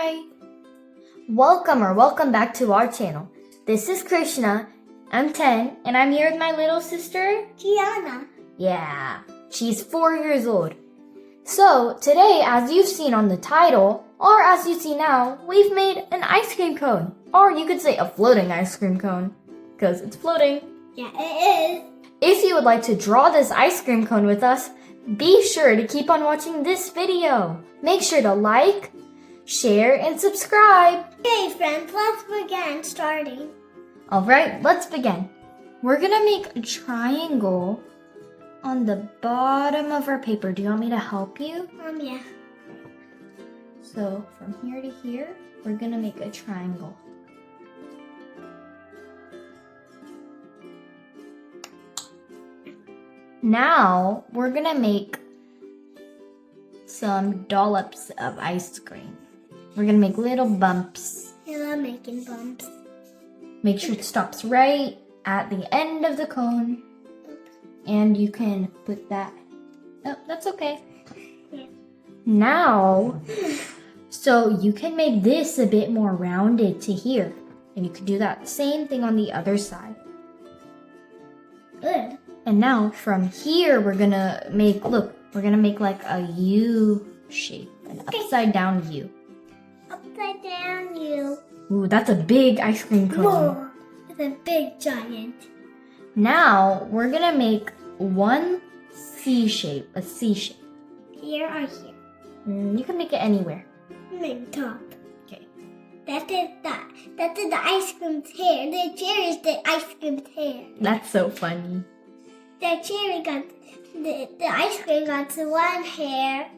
Hi! Welcome back to our channel. This is Krishna. I'm 10 and I'm here with my little sister, Gianna. Yeah, she's 4 years old. So today, as you've seen on the title, or as you see now, we've made an ice cream cone. Or you could say a floating ice cream cone, because it's floating. Yeah, it is. If you would like to draw this ice cream cone with us, be sure to keep on watching this video. Make sure to like, share, and subscribe. Okay, friends, let's begin starting. Alright, let's begin. We're gonna make a triangle on the bottom of our paper. Do you want me to help you? Yeah. So from here to here, we're gonna make a triangle. Now, we're gonna make some dollops of ice cream. We're gonna make little bumps. I love making bumps. Make sure it stops right at the end of the cone. And you can put that, oh, that's okay. Yeah. Now, so you can make this a bit more rounded to here. And you can do that same thing on the other side. Good. And now from here, we're gonna make, look, we're gonna make like a U shape, an upside down U. Upside down U. Ooh, that's a big ice cream cone. Whoa, it's a big giant. Now we're gonna make one C shape, a C shape. Here or here? You can make it anywhere. Maybe top. Okay. That is the ice cream's hair. The cherry is the ice cream's hair. That's so funny. The cherry got the ice cream got the one hair.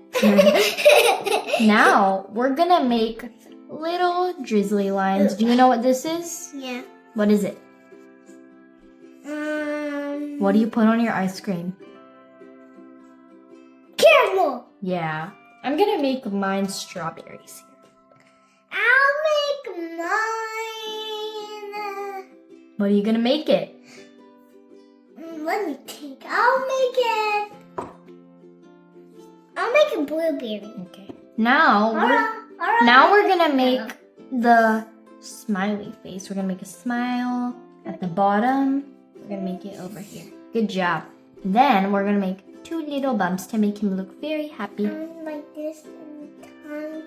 Now we're gonna make little drizzly lines. Do you know what this is? Yeah. What is it? What do you put on your ice cream? Caramel. Yeah. I'm gonna make mine strawberries. I'll make mine. What are you gonna make it? Let me think. I'll make a blueberry. Okay. Now we're gonna make the smiley face. We're gonna make a smile at the bottom. We're gonna make it over here. Good job. Then we're gonna make 2 little bumps to make him look very happy. Like this and tongue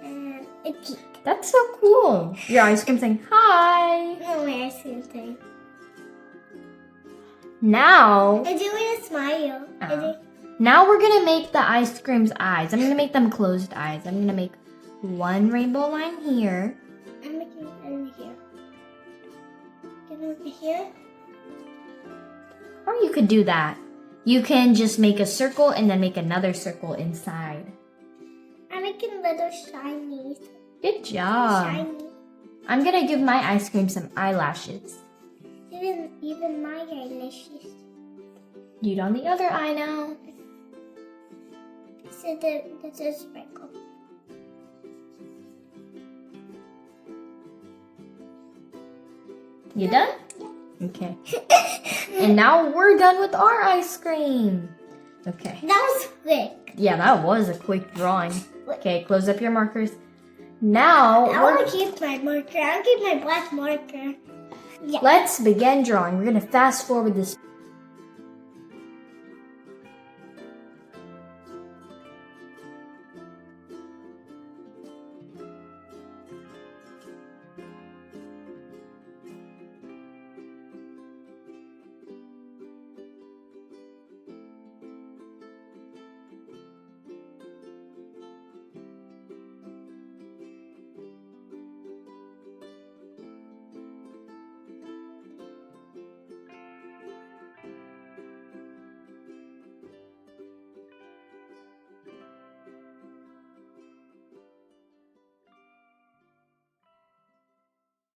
and a cheek. That's so cool. Your ice cream saying hi. No, my ice cream thing. Now, I'm doing a smile. now we're gonna make the ice cream's eyes. I'm gonna make them closed eyes. I'm gonna make one rainbow line here. I'm making it in here. Get over here. Or you could do that. You can just make a circle and then make another circle inside. I'm making little shinies. Good job. Shiny. I'm gonna give my ice cream some eyelashes. Even my eyelashes. Do it on the other eye now. So this is sprinkle. You done? Okay. And now we're done with our ice cream. Okay. That was quick. Yeah, that was a quick drawing. Okay, close up your markers. Now, I want to keep my marker. I'll keep my black marker. Yeah. Let's begin drawing. We're going to fast forward this